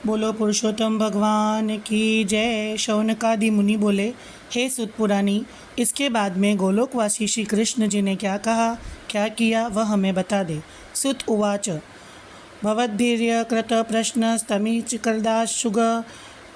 बोलो पुरुषोत्तम भगवान की जय। शौनकादि मुनि बोले, हे सुत पुरानी, इसके बाद में गोलोकवासी श्री कृष्ण जी ने क्या कहा, क्या किया, वह हमें बता दे। सुत उवाच भवद्भिर्य कृत प्रश्नस्तमीच करदाशुग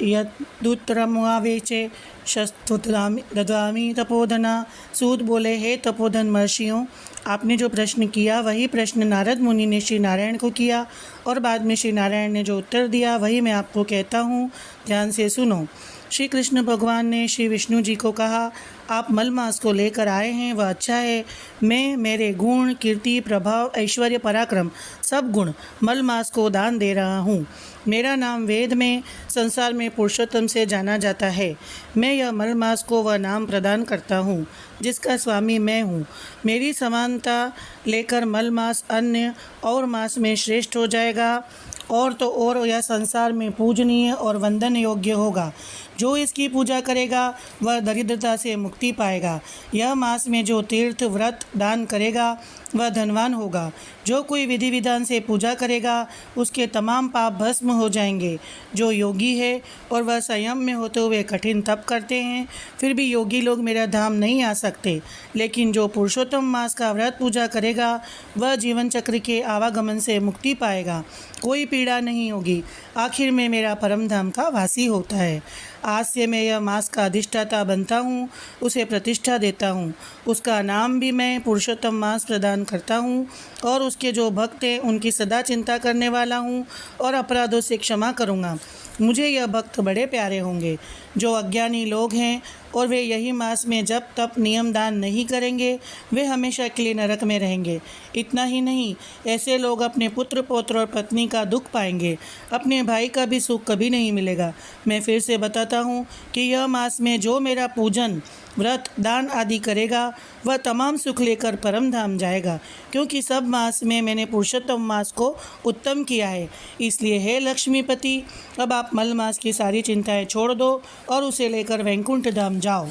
यदुत्तरमावेचे शस्तुतदामि ददामि तपोधना। सूत बोले, हे तपोधन महर्षियों, आपने जो प्रश्न किया वही प्रश्न नारद मुनि ने श्री नारायण को किया और बाद में श्री नारायण ने जो उत्तर दिया वही मैं आपको कहता हूँ, ध्यान से सुनो। श्री कृष्ण भगवान ने श्री विष्णु जी को कहा, आप मलमास को लेकर आए हैं वह अच्छा है। मैं मेरे गुण, कीर्ति, प्रभाव, ऐश्वर्य, पराक्रम सब गुण मलमास को दान दे रहा हूँ। मेरा नाम वेद में, संसार में पुरुषोत्तम से जाना जाता है। मैं यह मलमास को वह नाम प्रदान करता हूँ जिसका स्वामी मैं हूँ। मेरी समानता लेकर मलमास अन्य और मास में श्रेष्ठ हो जाएगा और तो और यह संसार में पूजनीय और वंदन योग्य होगा। जो इसकी पूजा करेगा वह दरिद्रता से मुक्ति पाएगा। यह मास में जो तीर्थ, व्रत, दान करेगा वह धनवान होगा। जो कोई विधि विधान से पूजा करेगा उसके तमाम पाप भस्म हो जाएंगे। जो योगी है और वह संयम में होते हुए कठिन तप करते हैं, फिर भी योगी लोग मेरा धाम नहीं आ सकते। लेकिन जो पुरुषोत्तम मास का व्रत पूजा करेगा वह जीवन चक्र के आवागमन से मुक्ति पाएगा। कोई पीड़ा नहीं होगी, आखिर में मेरा परम धाम का वासी होता है। आज से मैं यह मास का अधिष्ठाता बनता हूँ, उसे प्रतिष्ठा देता हूँ। उसका नाम भी मैं पुरुषोत्तम मास प्रदान करता हूँ और उसके जो भक्त हैं उनकी सदा चिंता करने वाला हूँ और अपराधों से क्षमा करूँगा। मुझे यह भक्त बड़े प्यारे होंगे। जो अज्ञानी लोग हैं और वे यही मास में जब तप नियम दान नहीं करेंगे वे हमेशा के लिए नरक में रहेंगे। इतना ही नहीं, ऐसे लोग अपने पुत्र, पौत्र और पत्नी का दुख पाएंगे। अपने भाई का भी सुख कभी नहीं मिलेगा। मैं फिर से बताता हूँ कि यह मास में जो मेरा पूजन, व्रत, दान आदि करेगा वह तमाम सुख लेकर परम धाम जाएगा, क्योंकि सब मास में मैंने पुरुषोत्तम मास को उत्तम किया है। इसलिए हे लक्ष्मीपति, अब आप मल मास की सारी चिंताएं छोड़ दो और उसे लेकर वैकुंठ धाम जाओ।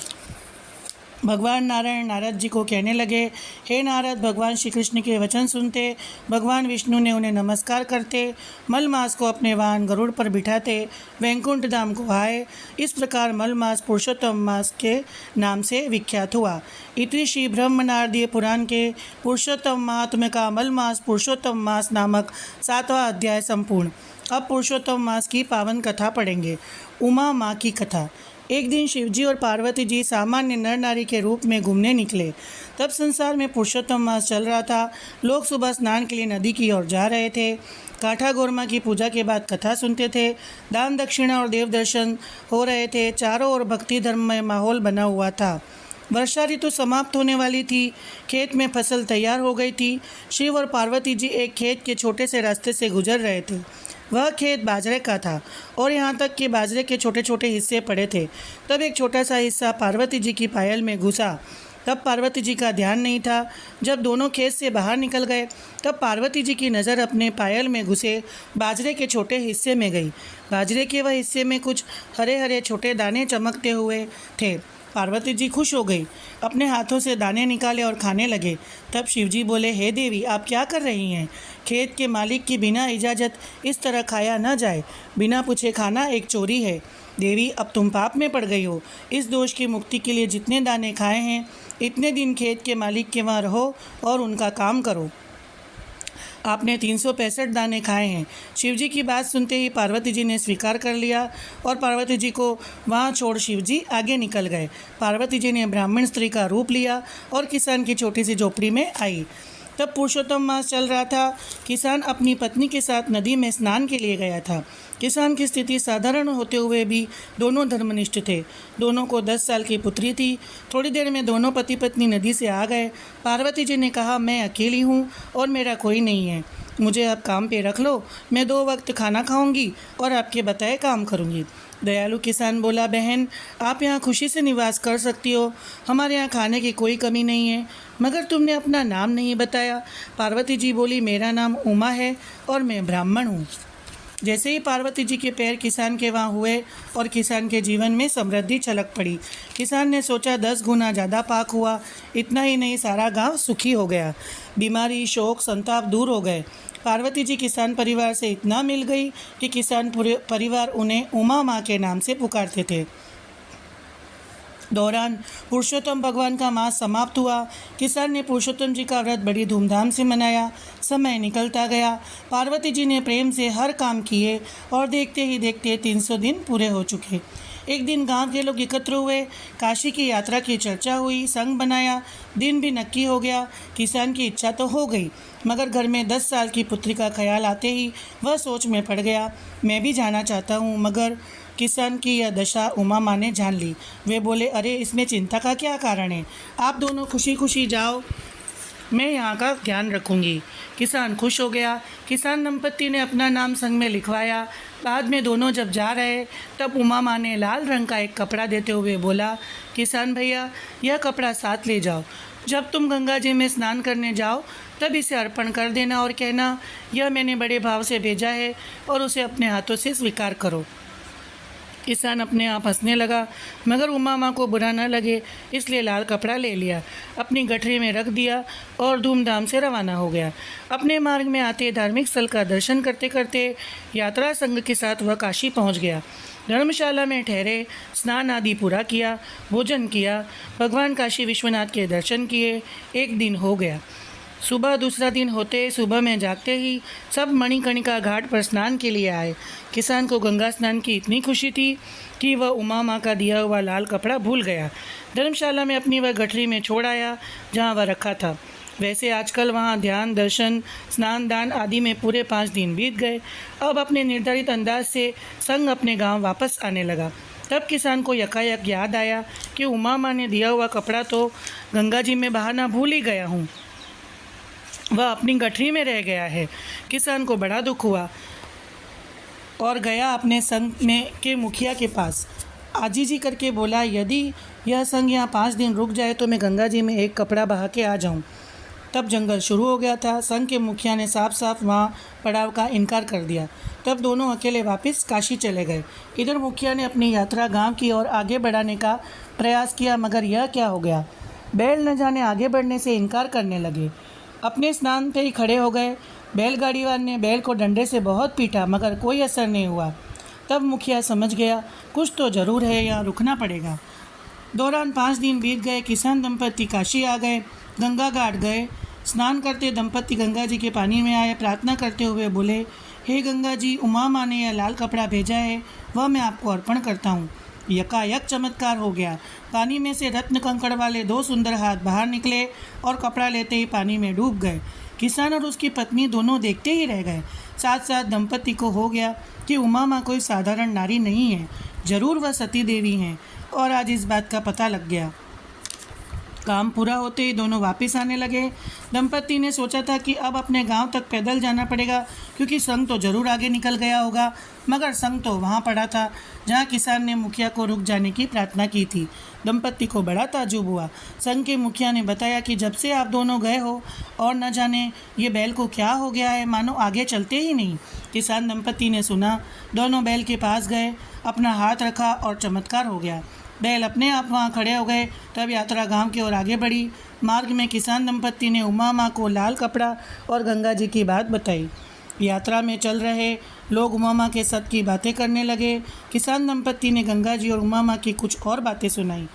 भगवान नारायण नारद जी को कहने लगे, हे नारद, भगवान श्री कृष्ण के वचन सुनते भगवान विष्णु ने उन्हें नमस्कार करते मल मास को अपने वाहन गरुड़ पर बिठाते वैकुंठ धाम को आए। इस प्रकार मल मास पुरुषोत्तम मास के नाम से विख्यात हुआ। इति श्री ब्रह्मनारदीय पुराण के पुरुषोत्तम महात्म्य का मल मास पुरुषोत्तम मास नामक 7वां अध्याय संपूर्ण। अब पुरुषोत्तम मास की पावन कथा पढ़ेंगे। उमा माँ की कथा। एक दिन शिवजी और पार्वती जी सामान्य नर नारी के रूप में घूमने निकले। तब संसार में पुरुषोत्तम मास चल रहा था। लोग सुबह स्नान के लिए नदी की ओर जा रहे थे। काठा गोरमा की पूजा के बाद कथा सुनते थे। दान दक्षिणा और देव दर्शन हो रहे थे। चारों ओर भक्ति धर्ममय माहौल बना हुआ था। वर्षा ऋतु समाप्त होने वाली थी। खेत में फसल तैयार हो गई थी। शिव और पार्वती जी एक खेत के छोटे से रास्ते से गुजर रहे थे। वह खेत बाजरे का था और यहाँ तक कि बाजरे के छोटे छोटे हिस्से पड़े थे। तब एक छोटा सा हिस्सा पार्वती जी की पायल में घुसा। तब पार्वती जी का ध्यान नहीं था। जब दोनों खेत से बाहर निकल गए तब पार्वती जी की नज़र अपने पायल में घुसे बाजरे के छोटे हिस्से में गई। बाजरे के वह हिस्से में कुछ हरे हरे छोटे दाने चमकते हुए थे। पार्वती जी खुश हो गई, अपने हाथों से दाने निकाले और खाने लगे। तब शिवजी बोले, हे देवी, आप क्या कर रही हैं? खेत के मालिक की बिना इजाज़त इस तरह खाया न जाए। बिना पूछे खाना एक चोरी है। देवी, अब तुम पाप में पड़ गई हो। इस दोष की मुक्ति के लिए जितने दाने खाए हैं इतने दिन खेत के मालिक के वहाँ रहो और उनका काम करो। आपने 365 दाने खाए हैं। शिवजी की बात सुनते ही पार्वती जी ने स्वीकार कर लिया और पार्वती जी को वहाँ छोड़ शिवजी आगे निकल गए। पार्वती जी ने ब्राह्मण स्त्री का रूप लिया और किसान की छोटी सी झोपड़ी में आई। तब पुरुषोत्तम मास चल रहा था। किसान अपनी पत्नी के साथ नदी में स्नान के लिए गया था। किसान की स्थिति साधारण होते हुए भी दोनों धर्मनिष्ठ थे। दोनों को 10 साल की पुत्री थी। थोड़ी देर में दोनों पति पत्नी नदी से आ गए। पार्वती जी ने कहा, मैं अकेली हूँ और मेरा कोई नहीं है। मुझे अब काम पे रख लो। मैं 2 वक्त खाना खाऊंगी और आपके बताए काम करूंगी। दयालु किसान बोला, बहन, आप यहाँ खुशी से निवास कर सकती हो। हमारे यहाँ खाने की कोई कमी नहीं है, मगर तुमने अपना नाम नहीं बताया। पार्वती जी बोली, मेरा नाम उमा है और मैं ब्राह्मण हूँ। जैसे ही पार्वती जी के पैर किसान के वहाँ हुए और किसान के जीवन में समृद्धि छलक पड़ी। किसान ने सोचा 10 गुना ज़्यादा पाक हुआ। इतना ही नहीं, सारा गांव सुखी हो गया। बीमारी, शोक, संताप दूर हो गए। पार्वती जी किसान परिवार से इतना मिल गई कि किसान पूरे परिवार उन्हें उमा माँ के नाम से पुकारते थे। दौरान पुरुषोत्तम भगवान का मास समाप्त हुआ। किसान ने पुरुषोत्तम जी का व्रत बड़ी धूमधाम से मनाया। समय निकलता गया। पार्वती जी ने प्रेम से हर काम किए और देखते ही देखते 300 दिन पूरे हो चुके। एक दिन गांव के लोग एकत्र हुए। काशी की यात्रा की चर्चा हुई। संग बनाया। दिन भी नक्की हो गया। किसान की इच्छा तो हो गई, मगर घर में 10 साल की पुत्री का ख्याल आते ही वह सोच में पड़ गया। मैं भी जाना चाहता हूँ, मगर किसान की यह दशा उमा माँ ने जान ली। वे बोले, अरे इसमें चिंता का क्या कारण है, आप दोनों खुशी खुशी जाओ, मैं यहाँ का ध्यान रखूँगी। किसान खुश हो गया। किसान दंपत्ति ने अपना नाम संग में लिखवाया। बाद में दोनों जब जा रहे तब उमा माँ ने लाल रंग का एक कपड़ा देते हुए बोला, किसान भैया, यह कपड़ा साथ ले जाओ। जब तुम गंगा जी में स्नान करने जाओ तब इसे अर्पण कर देना और कहना, यह मैंने बड़े भाव से भेजा है और उसे अपने हाथों से स्वीकार करो। किसान अपने आप हंसने लगा, मगर उमा माँ को बुरा न लगे इसलिए लाल कपड़ा ले लिया, अपनी गठरी में रख दिया और धूमधाम से रवाना हो गया। अपने मार्ग में आते धार्मिक स्थल का दर्शन करते करते यात्रा संघ के साथ वह काशी पहुँच गया। धर्मशाला में ठहरे, स्नान आदि पूरा किया, भोजन किया, भगवान काशी विश्वनाथ के दर्शन किए। एक दिन हो गया। सुबह दूसरा दिन होते सुबह में जागते ही सब मणिकर्णिका घाट पर स्नान के लिए आए। किसान को गंगा स्नान की इतनी खुशी थी कि वह उमा माँ का दिया हुआ लाल कपड़ा भूल गया। धर्मशाला में अपनी वह गठरी में छोड़ आया जहाँ वह रखा था। वैसे आजकल वहाँ ध्यान, दर्शन, स्नान दान आदि में पूरे 5 दिन बीत गए। अब अपने निर्धारित अंदाज से संग अपने गाँव वापस आने लगा। तब किसान को यकायक याद आया कि उमा माँ ने दिया हुआ कपड़ा तो गंगा जी में बहाना भूल ही गया हूँ, वह अपनी गठरी में रह गया है। किसान को बड़ा दुख हुआ और गया अपने संघ में के मुखिया के पास। आजीजी करके बोला, यदि यह संघ यहाँ 5 दिन रुक जाए तो मैं गंगा जी में एक कपड़ा बहा के आ जाऊँ। तब जंगल शुरू हो गया था। संघ के मुखिया ने साफ साफ वहाँ पड़ाव का इनकार कर दिया। तब दोनों अकेले वापस काशी चले गए। इधर मुखिया ने अपनी यात्रा गांव की ओर आगे बढ़ाने का प्रयास किया, मगर यह क्या हो गया, बैल न जाने आगे बढ़ने से इनकार करने लगे। अपने स्नान पे ही खड़े हो गए। बैलगाड़ी वाले ने बैल को डंडे से बहुत पीटा, मगर कोई असर नहीं हुआ। तब मुखिया समझ गया, कुछ तो ज़रूर है, यहाँ रुकना पड़ेगा। दौरान 5 दिन बीत गए। किसान दंपत्ति काशी आ गए, गंगा घाट गए। स्नान करते दंपत्ति गंगा जी के पानी में आए। प्रार्थना करते हुए बोले, हे गंगा जी, उमा माँ ने यह लाल कपड़ा भेजा है, वह मैं आपको अर्पण करता हूँ। यकायक चमत्कार हो गया। पानी में से रत्न कंकड़ वाले 2 सुंदर हाथ बाहर निकले और कपड़ा लेते ही पानी में डूब गए। किसान और उसकी पत्नी दोनों देखते ही रह गए। साथ साथ दंपत्ति को हो गया कि उमा माँ कोई साधारण नारी नहीं है, जरूर वह सती देवी हैं, और आज इस बात का पता लग गया। काम पूरा होते ही दोनों वापस आने लगे। दंपत्ति ने सोचा था कि अब अपने गांव तक पैदल जाना पड़ेगा, क्योंकि संग तो जरूर आगे निकल गया होगा, मगर संग तो वहां पड़ा था जहां किसान ने मुखिया को रुक जाने की प्रार्थना की थी। दंपत्ति को बड़ा ताज्जुब हुआ। संग के मुखिया ने बताया कि जब से आप दोनों गए हो और न जाने ये बैल को क्या हो गया है, मानो आगे चलते ही नहीं। किसान दंपत्ति ने सुना। दोनों बैल के पास गए, अपना हाथ रखा और चमत्कार हो गया। बैल अपने आप वहाँ खड़े हो गए। तब यात्रा गांव की ओर आगे बढ़ी। मार्ग में किसान दंपत्ति ने उमा माँ को लाल कपड़ा और गंगा जी की बात बताई। यात्रा में चल रहे लोग उमा माँ के सत की बातें करने लगे। किसान दंपत्ति ने गंगा जी और उमा माँ की कुछ और बातें सुनाई।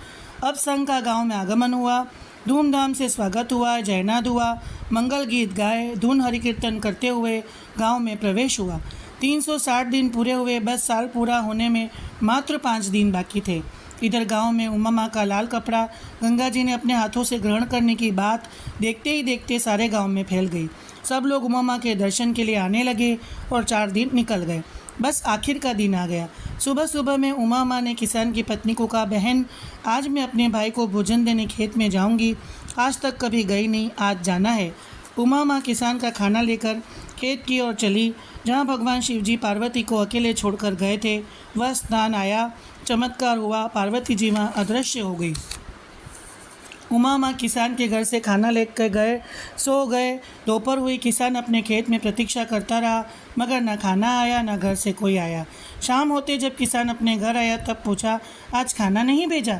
अब संघ का गांव में आगमन हुआ। धूमधाम से स्वागत हुआ, जयनाद हुआ, मंगल गीत गाए, धुन हरि कीर्तन करते हुए गाँव में प्रवेश हुआ। 360 दिन पूरे हुए। बस साल पूरा होने में मात्र 5 दिन बाकी थे। इधर गांव में उमा माँ का लाल कपड़ा गंगा जी ने अपने हाथों से ग्रहण करने की बात देखते ही देखते सारे गांव में फैल गई। सब लोग उमा माँ के दर्शन के लिए आने लगे और 4 दिन निकल गए। बस आखिर का दिन आ गया। सुबह सुबह में उमा माँ ने किसान की पत्नी को कहा, बहन, आज मैं अपने भाई को भोजन देने खेत में जाऊँगी। आज तक कभी गई नहीं, आज जाना है। उमा माँ किसान का खाना लेकर खेत की ओर चली, जहाँ भगवान शिव जी पार्वती को अकेले छोड़कर गए थे। वह स्थान आया, चमत्कार हुआ, पार्वती जी वहाँ अदृश्य हो गई। उमा माँ किसान के घर से खाना लेकर गए, सो गए। दोपहर हुई। किसान अपने खेत में प्रतीक्षा करता रहा, मगर न खाना आया न घर से कोई आया। शाम होते जब किसान अपने घर आया तब पूछा, आज खाना नहीं भेजा?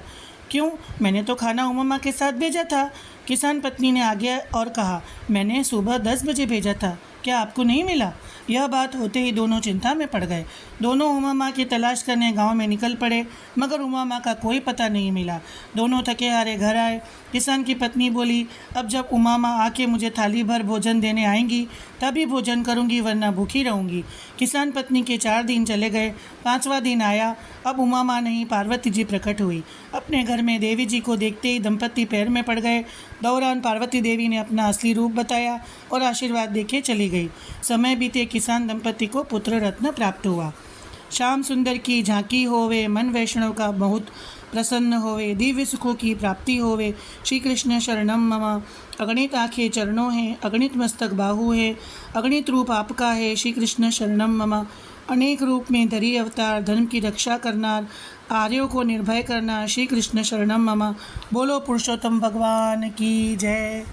क्यों? मैंने तो खाना उमा माँ के साथ भेजा था। किसान पत्नी ने आगे और कहा, मैंने सुबह 10 बजे भेजा था। क्या आपको नहीं मिला? यह बात होते ही दोनों चिंता में पड़ गए। दोनों उमा माँ की तलाश करने गांव में निकल पड़े, मगर उमा माँ का कोई पता नहीं मिला। दोनों थके हारे घर आए। किसान की पत्नी बोली, अब जब उमा माँ आके मुझे थाली भर भोजन देने आएंगी तभी भोजन करूंगी, वरना भूखी रहूंगी। किसान पत्नी के 4 दिन चले गए। 5वां दिन आया। अब उमा माँ नहीं, पार्वती जी प्रकट हुई। अपने घर में देवी जी को देखते ही दंपत्ति पैर में पड़ गए। दौरान पार्वती देवी ने अपना असली रूप बताया और आशीर्वाद देके चली गई। समय बीते, किसान दंपत्ति को पुत्र रत्न प्राप्त हुआ। श्याम सुंदर की झांकी होवे, मन वैष्णव का बहुत प्रसन्न होवे, दिव्य सुखों की प्राप्ति होवे। श्री कृष्ण शरणम मम। अगणित आँखें चरणों हैं, अगणित मस्तक बाहु है, अगणित रूप आपका है, श्री कृष्ण शरणम मम। अनेक रूप में धरी अवतार, धर्म की रक्षा करनार, आर्यों को निर्भय करना, श्री कृष्ण शरणम मम। बोलो पुरुषोत्तम भगवान की जय।